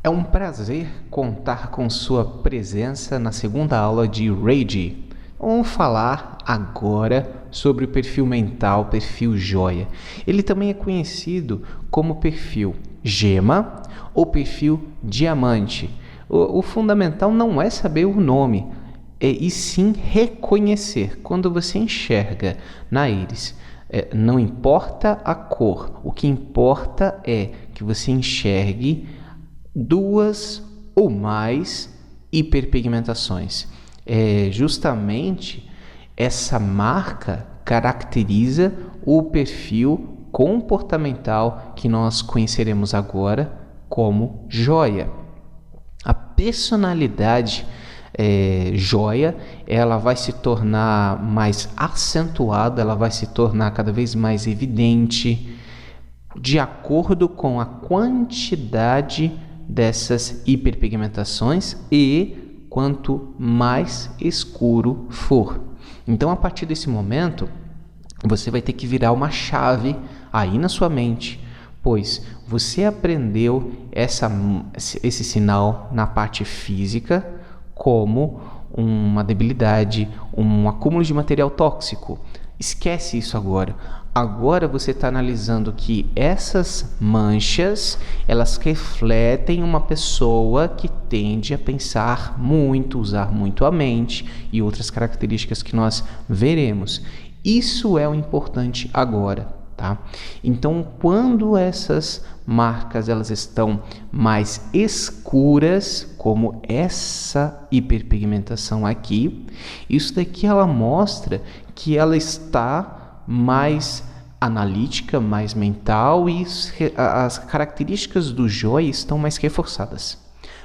É um prazer contar com sua presença na segunda aula de Rage. Vamos falar agora sobre o perfil mental, perfil joia. Ele também é conhecido como perfil gema ou perfil diamante. O fundamental não é saber o nome, e sim reconhecer. Quando você enxerga na íris, não importa a cor, o que importa é que você enxergue duas ou mais hiperpigmentações. Justamente essa marca caracteriza o perfil comportamental que nós conheceremos agora como joia. A personalidade joia, ela vai se tornar mais acentuada, ela vai se tornar cada vez mais evidente de acordo com a quantidade dessas hiperpigmentações e quanto mais escuro for. Então, a partir desse momento, você vai ter que virar uma chave aí na sua mente, pois você aprendeu esse sinal na parte física como uma debilidade, um acúmulo de material tóxico. Esquece isso agora. Agora você está analisando que essas manchas, elas refletem uma pessoa que tende a pensar muito, usar muito a mente e outras características que nós veremos. Isso é o importante agora, tá? Então, quando essas marcas elas estão mais escuras, como essa hiperpigmentação aqui, isso daqui ela mostra que ela está mais analítica, mais mental e as características do joia estão mais reforçadas.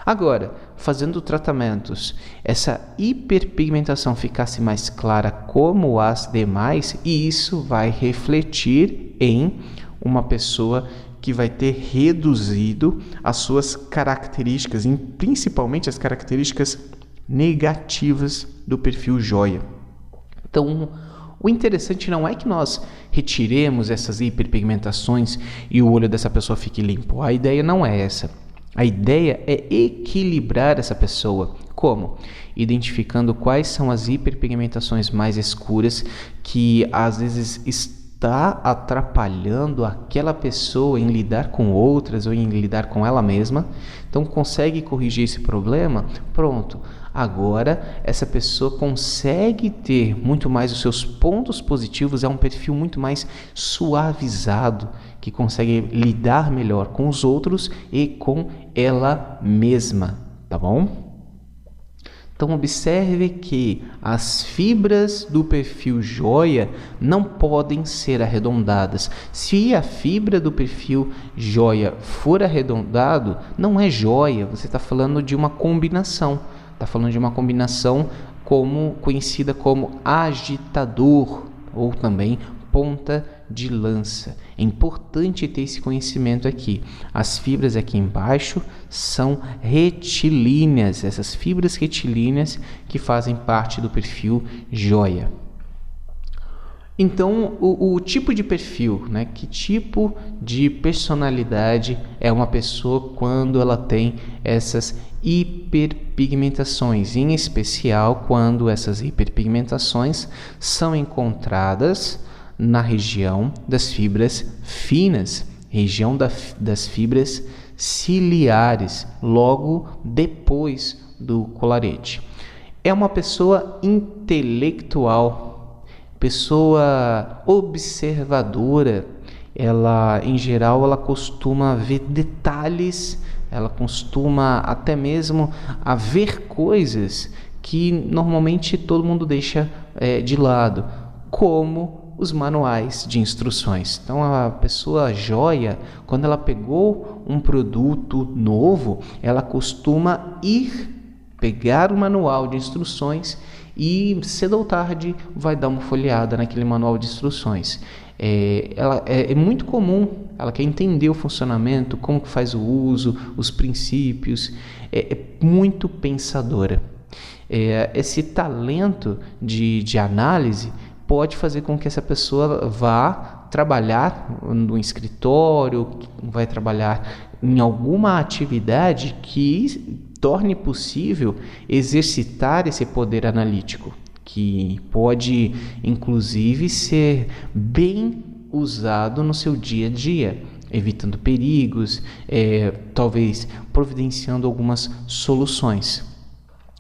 Agora, fazendo tratamentos, essa hiperpigmentação ficasse mais clara como as demais, e isso vai refletir em uma pessoa que vai ter reduzido as suas características, principalmente as características negativas do perfil joia. Então, o interessante não é que nós retiremos essas hiperpigmentações e o olho dessa pessoa fique limpo. A ideia não é essa. A ideia é equilibrar essa pessoa. Como? Identificando quais são as hiperpigmentações mais escuras que às vezes está atrapalhando aquela pessoa em lidar com outras ou em lidar com ela mesma. Então, consegue corrigir esse problema? Pronto. Agora, essa pessoa consegue ter muito mais os seus pontos positivos, é um perfil muito mais suavizado, que consegue lidar melhor com os outros e com ela mesma, tá bom? Então, observe que as fibras do perfil joia não podem ser arredondadas. Se a fibra do perfil joia for arredondado, não é joia, você está falando de uma combinação. Está falando de uma combinação conhecida como agitador ou também ponta de lança. É importante ter esse conhecimento aqui. As fibras aqui embaixo são retilíneas, essas fibras retilíneas que fazem parte do perfil joia. Então, o tipo de perfil, né? Que tipo de personalidade é uma pessoa quando ela tem essas hiperpigmentações, em especial quando essas hiperpigmentações são encontradas na região das fibras finas, região das fibras ciliares, logo depois do colarete. É uma pessoa intelectual, pessoa observadora. Ela, em geral, ela costuma ver detalhes, ela costuma até mesmo a ver coisas que normalmente todo mundo deixa de lado, como os manuais de instruções. Então, a pessoa joia, quando ela pegou um produto novo, ela costuma pegar o manual de instruções e cedo ou tarde vai dar uma folheada naquele manual de instruções. É muito comum, ela quer entender o funcionamento, como que faz o uso, os princípios, é muito pensadora. Esse talento de análise pode fazer com que essa pessoa vá trabalhar no escritório, vai trabalhar em alguma atividade que torne possível exercitar esse poder analítico, que pode inclusive ser bem usado no seu dia a dia, evitando perigos, talvez providenciando algumas soluções.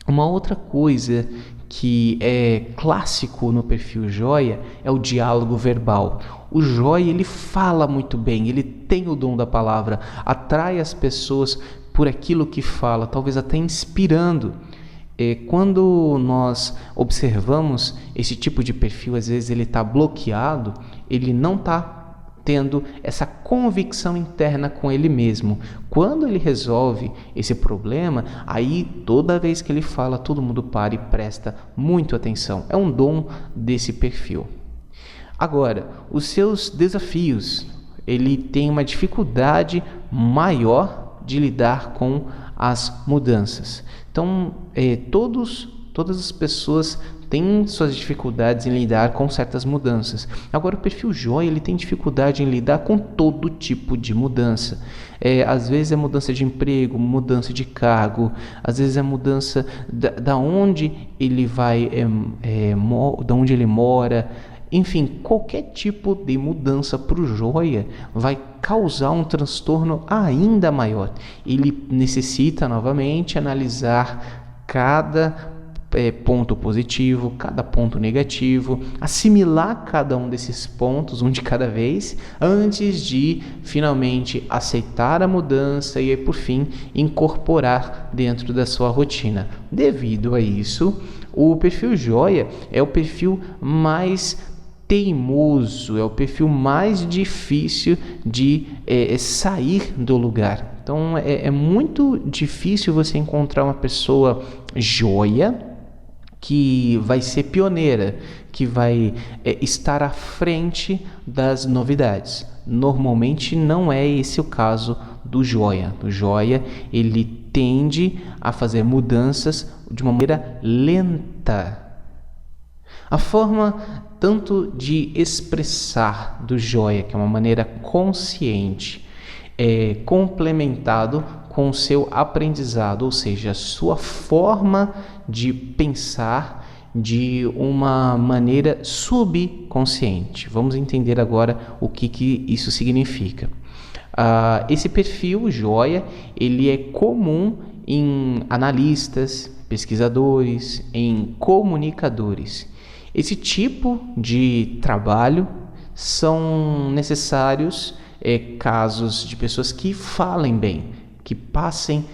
Uma outra coisa que é clássico no perfil Joia é o diálogo verbal. O Joia, ele fala muito bem, ele tem o dom da palavra, atrai as pessoas por aquilo que fala, talvez até inspirando. Quando nós observamos esse tipo de perfil, às vezes ele está bloqueado, ele não está tendo essa convicção interna com ele mesmo. Quando ele resolve esse problema, aí toda vez que ele fala, todo mundo para e presta muito atenção. É um dom desse perfil. Agora, os seus desafios. Ele tem uma dificuldade maior de lidar com as mudanças. Então, todas as pessoas têm suas dificuldades em lidar com certas mudanças. Agora, o perfil Joia, ele tem dificuldade em lidar com todo tipo de mudança. Às vezes é mudança de emprego, mudança de cargo, às vezes é mudança da onde ele vai, da onde ele mora. Enfim, qualquer tipo de mudança para o Joia vai causar um transtorno ainda maior. Ele necessita novamente analisar cada ponto positivo, cada ponto negativo, assimilar cada um desses pontos, um de cada vez, antes de finalmente aceitar a mudança e, por fim, incorporar dentro da sua rotina. Devido a isso, o perfil Joia é o perfil mais teimoso, é o perfil mais difícil de sair do lugar. Então é muito difícil você encontrar uma pessoa Joia que vai ser pioneira, que vai estar à frente das novidades. Normalmente não é esse o caso do Joia. O Joia, ele tende a fazer mudanças de uma maneira lenta. A forma tanto de expressar do Joia, que é uma maneira consciente, complementado com o seu aprendizado, ou seja, a sua forma de pensar de uma maneira subconsciente. Vamos entender agora o que isso significa. Esse perfil Joia, ele é comum em analistas, pesquisadores, em comunicadores. Esse tipo de trabalho são necessários casos de pessoas que falem bem, que passem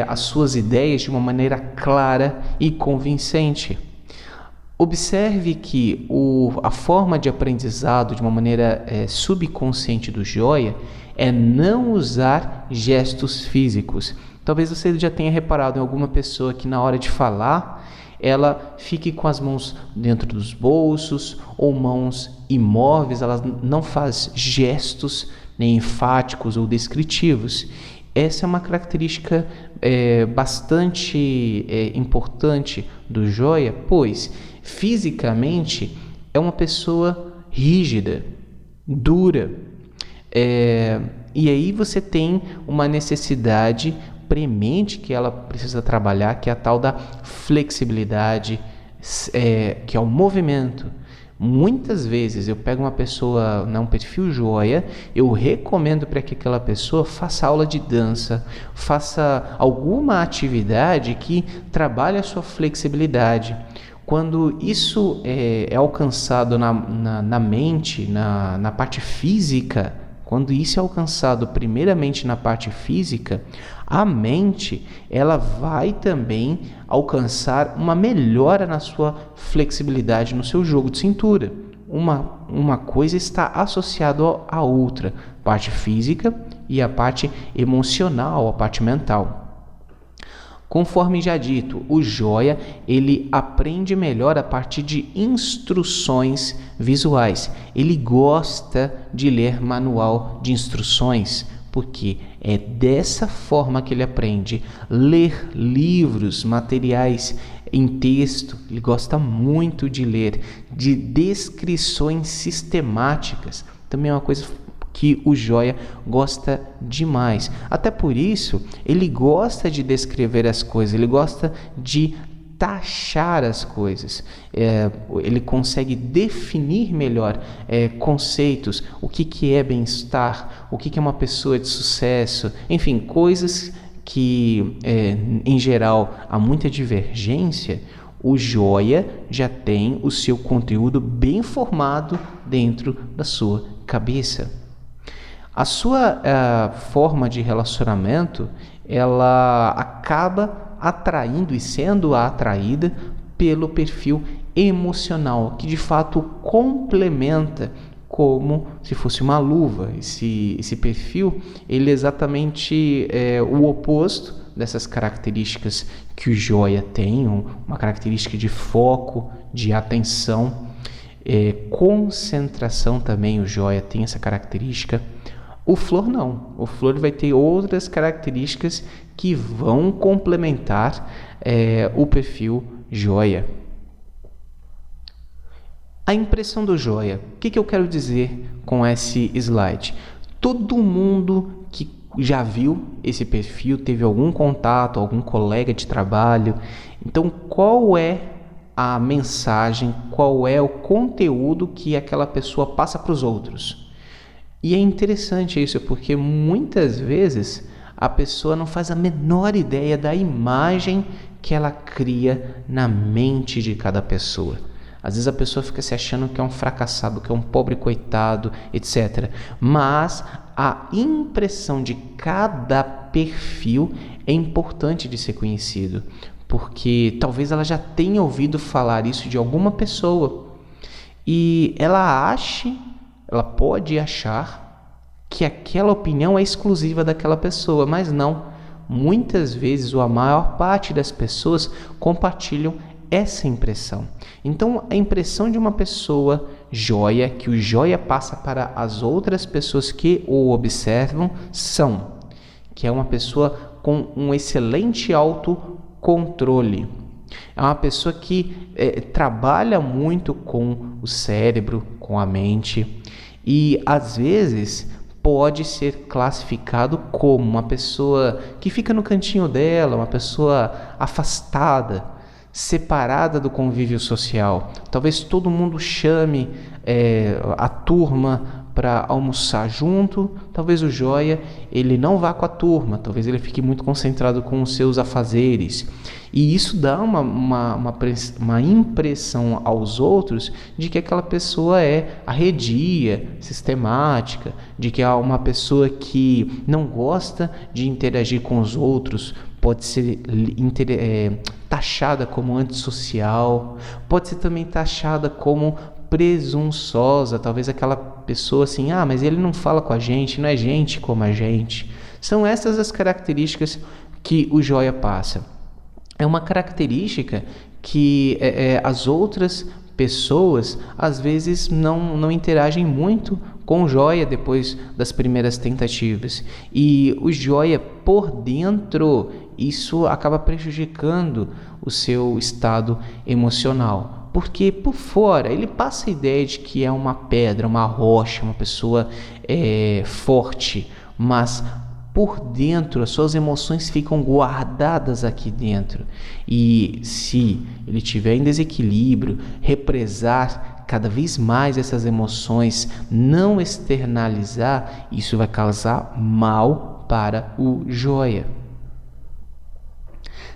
as suas ideias de uma maneira clara e convincente. Observe que a forma de aprendizado de uma maneira subconsciente do Joia é não usar gestos físicos. Talvez você já tenha reparado em alguma pessoa que na hora de falar, ela fique com as mãos dentro dos bolsos ou mãos imóveis, ela não faz gestos nem enfáticos ou descritivos. Essa é uma característica bastante importante do Joia, pois fisicamente é uma pessoa rígida, dura, e aí você tem uma necessidade premente que ela precisa trabalhar, que é a tal da flexibilidade, que é o movimento. Muitas vezes eu pego uma pessoa, um perfil Joia, eu recomendo para que aquela pessoa faça aula de dança, faça alguma atividade que trabalhe a sua flexibilidade. Quando isso é alcançado na mente, na parte física, quando isso é alcançado primeiramente na parte física, a mente ela vai também alcançar uma melhora na sua flexibilidade, no seu jogo de cintura. Uma coisa está associada à outra, parte física e a parte emocional, a parte mental. Conforme já dito, o Joia ele aprende melhor a partir de instruções visuais. Ele gosta de ler manual de instruções, porque é dessa forma que ele aprende. Ler livros, materiais em texto, ele gosta muito de ler, de descrições sistemáticas. também é uma coisa que o joia gosta demais. Até por isso, ele gosta de descrever as coisas, ele gosta de taxar as coisas. Ele consegue definir melhor conceitos, o que é bem-estar, o que é uma pessoa de sucesso, enfim, coisas que, em geral, há muita divergência. O joia já tem o seu conteúdo bem formado dentro da sua cabeça. A sua forma de relacionamento, ela acaba atraindo e sendo atraída pelo perfil emocional, que de fato complementa como se fosse uma luva. Esse perfil, ele é exatamente o oposto dessas características que o joia tem, uma característica de foco, de atenção, concentração também. O joia tem essa característica. O flor não. O flor vai ter outras características que vão complementar o perfil joia. A impressão do joia. O que eu quero dizer com esse slide? Todo mundo que já viu esse perfil, teve algum contato, algum colega de trabalho. Então, qual é a mensagem, qual é o conteúdo que aquela pessoa passa para os outros? E é interessante isso, porque muitas vezes a pessoa não faz a menor ideia da imagem que ela cria na mente de cada pessoa. Às vezes a pessoa fica se achando que é um fracassado, que é um pobre coitado, etc. Mas a impressão de cada perfil é importante de ser conhecido, porque talvez ela já tenha ouvido falar isso de alguma pessoa e ela pode achar que aquela opinião é exclusiva daquela pessoa, mas não. Muitas vezes, ou a maior parte das pessoas compartilham essa impressão. Então, a impressão de uma pessoa joia, que o joia passa para as outras pessoas que o observam, que é uma pessoa com um excelente autocontrole. É uma pessoa que trabalha muito com o cérebro, com a mente, e às vezes pode ser classificado como uma pessoa que fica no cantinho dela, uma pessoa afastada, separada do convívio social. Talvez todo mundo chame a turma para almoçar junto, talvez o joia ele não vá com a turma, talvez ele fique muito concentrado com os seus afazeres. E isso dá uma impressão aos outros de que aquela pessoa é arredia, sistemática, de que é uma pessoa que não gosta de interagir com os outros, pode ser taxada como antissocial, pode ser também taxada como presunçosa, talvez aquela pessoa assim, mas ele não fala com a gente, não é gente como a gente. São essas as características que o joia passa. É uma característica que as outras pessoas às vezes não interagem muito com o joia depois das primeiras tentativas. E o joia por dentro, isso acaba prejudicando o seu estado emocional. Porque por fora ele passa a ideia de que é uma pedra, uma rocha, uma pessoa forte, mas por dentro as suas emoções ficam guardadas aqui dentro. E se ele estiver em desequilíbrio, represar cada vez mais essas emoções, não externalizar, isso vai causar mal para o joia.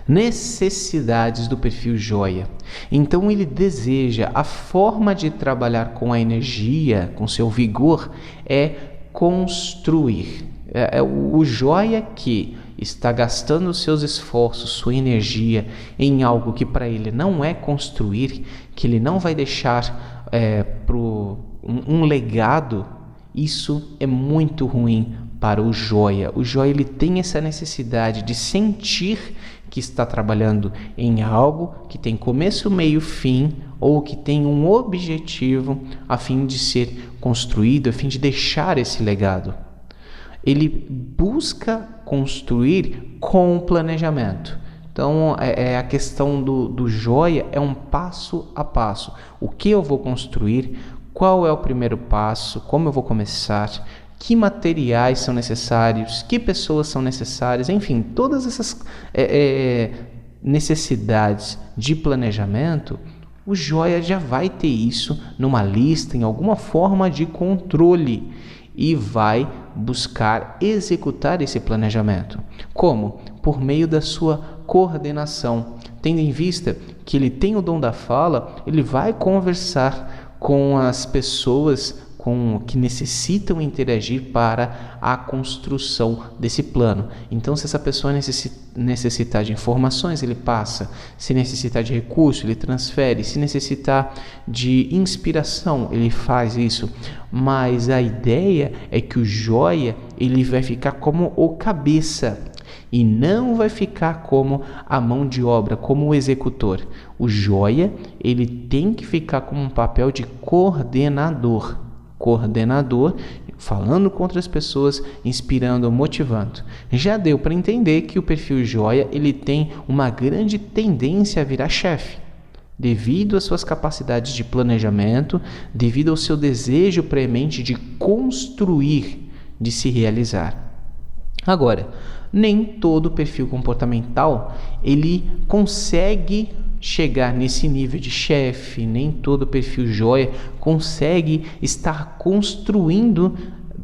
Necessidades do perfil joia. Então ele deseja, a forma de trabalhar com a energia, com seu vigor, é construir. O joia que está gastando seus esforços, sua energia em algo que para ele não é construir, que ele não vai deixar um legado, isso é muito ruim para o joia. O joia ele tem essa necessidade de sentir que está trabalhando em algo que tem começo, meio, fim, ou que tem um objetivo a fim de ser construído, a fim de deixar esse legado. Ele busca construir com planejamento. Então, a questão do joia é um passo a passo. O que eu vou construir, qual é o primeiro passo, como eu vou começar, que materiais são necessários, que pessoas são necessárias, enfim, todas essas necessidades de planejamento, o joia já vai ter isso numa lista, em alguma forma de controle e vai buscar executar esse planejamento. Como? Por meio da sua coordenação. Tendo em vista que ele tem o dom da fala, ele vai conversar com as pessoas que necessitam interagir para a construção desse plano. Então, se essa pessoa necessitar de informações, ele passa. Se necessitar de recurso, ele transfere. Se necessitar de inspiração, ele faz isso. Mas a ideia é que o joia ele vai ficar como o cabeça e não vai ficar como a mão de obra, como o executor. O joia ele tem que ficar com um papel de coordenador, falando com outras pessoas, inspirando, motivando. Já deu para entender que o perfil joia ele tem uma grande tendência a virar chefe, devido às suas capacidades de planejamento, devido ao seu desejo premente de construir, de se realizar. Agora, nem todo perfil comportamental ele consegue chegar nesse nível de chefe, nem todo perfil joia consegue estar construindo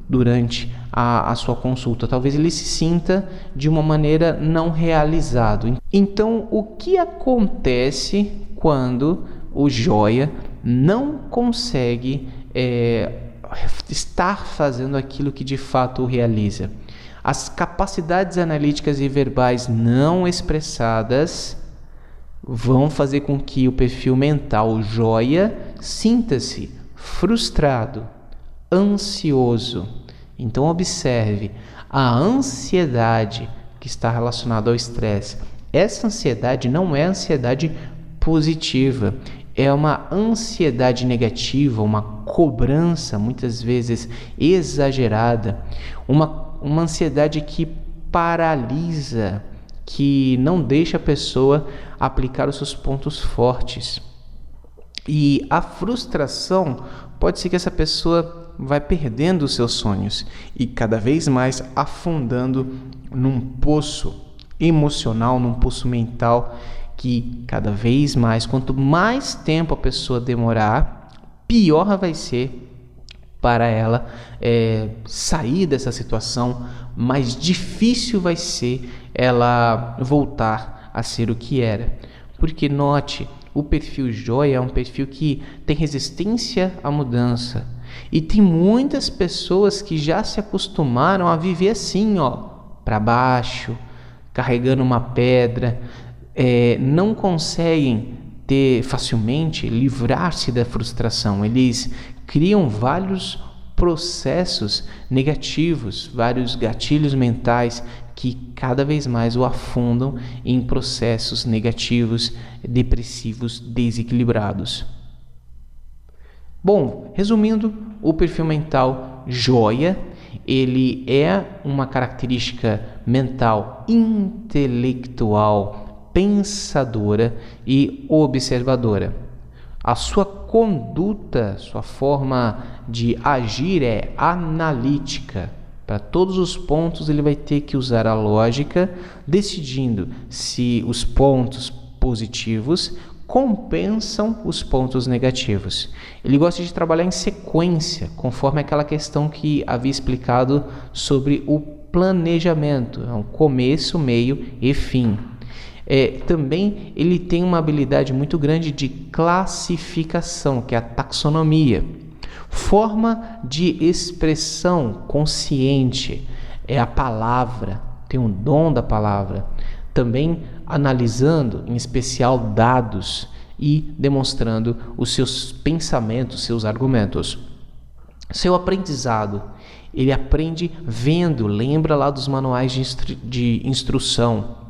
durante a sua consulta. Talvez ele se sinta de uma maneira não realizado. Então, o que acontece quando o joia não consegue estar fazendo aquilo que de fato realiza? As capacidades analíticas e verbais não expressadas vão fazer com que o perfil mental joia sinta-se frustrado, ansioso. Então observe a ansiedade que está relacionada ao estresse. Essa ansiedade não é ansiedade positiva, é uma ansiedade negativa, uma cobrança muitas vezes exagerada, uma ansiedade que paralisa, que não deixa a pessoa aplicar os seus pontos fortes. E a frustração pode ser que essa pessoa vai perdendo os seus sonhos e cada vez mais afundando num poço emocional, num poço mental que cada vez mais, quanto mais tempo a pessoa demorar, pior vai ser para ela sair dessa situação, mais difícil vai ser ela voltar a ser o que era. Porque note, o perfil joia é um perfil que tem resistência à mudança. E tem muitas pessoas que já se acostumaram a viver assim, para baixo, carregando uma pedra, não conseguem facilmente livrar-se da frustração. Eles criam vários processos negativos, vários gatilhos mentais que cada vez mais o afundam em processos negativos, depressivos, desequilibrados. Bom, resumindo, o perfil mental joia, ele é uma característica mental intelectual, pensadora e observadora. A sua conduta, sua forma de agir é analítica. Para todos os pontos ele vai ter que usar a lógica, decidindo se os pontos positivos compensam os pontos negativos. Ele gosta de trabalhar em sequência, conforme aquela questão que havia explicado sobre o planejamento, é um começo, meio e fim. Também ele tem uma habilidade muito grande de classificação, que é a taxonomia. Forma de expressão consciente é a palavra, tem um dom da palavra. Também analisando, em especial, dados e demonstrando os seus pensamentos, seus argumentos. Seu aprendizado, ele aprende vendo, lembra lá dos manuais de instrução.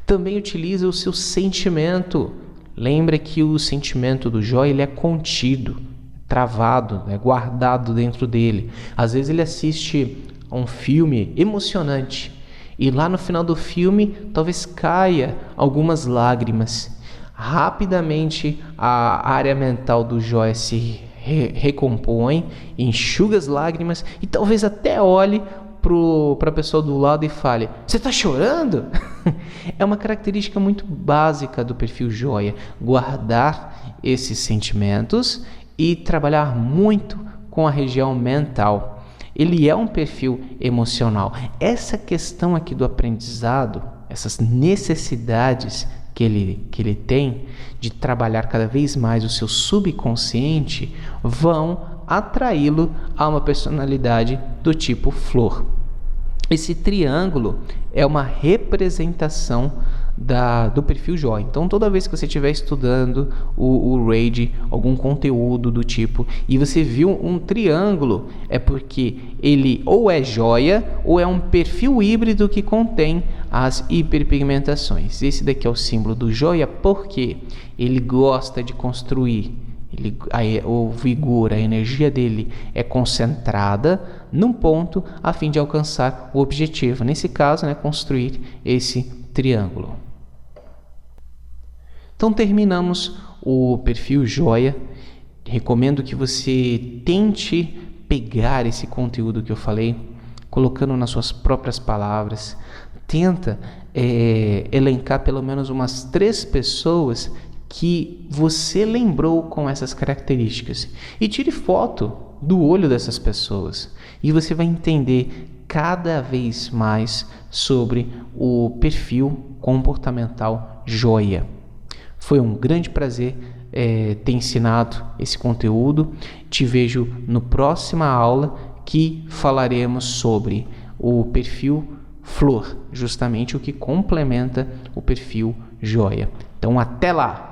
Também utiliza o seu sentimento. Lembra que o sentimento do joia ele é contido, travado, guardado dentro dele. Às vezes ele assiste a um filme emocionante e lá no final do filme talvez caia algumas lágrimas. Rapidamente a área mental do joia se recompõe, enxuga as lágrimas e talvez até olhe para a pessoa do lado e fale: você está chorando? É uma característica muito básica do perfil joia, guardar esses sentimentos e trabalhar muito com a região mental. Ele é um perfil emocional. Essa questão aqui do aprendizado, essas necessidades que ele tem de trabalhar cada vez mais o seu subconsciente, vão atraí-lo a uma personalidade do tipo flor. Esse triângulo é uma representação do perfil joia. Então, toda vez que você estiver estudando o Reiki, algum conteúdo do tipo, e você viu um triângulo, é porque ele ou é joia ou é um perfil híbrido que contém as hiperpigmentações. Esse daqui é o símbolo do joia porque ele gosta de construir. O vigor, a energia dele é concentrada num ponto a fim de alcançar o objetivo. Nesse caso, construir esse triângulo. Então terminamos o perfil joia. Recomendo que você tente pegar esse conteúdo que eu falei, colocando nas suas próprias palavras. Tenta elencar pelo menos umas 3 pessoas que você lembrou com essas características e tire foto do olho dessas pessoas e você vai entender cada vez mais sobre o perfil comportamental joia. Foi um grande prazer ter ensinado esse conteúdo. Te vejo no próxima aula que falaremos sobre o perfil flor, justamente o que complementa o perfil joia. Então até lá!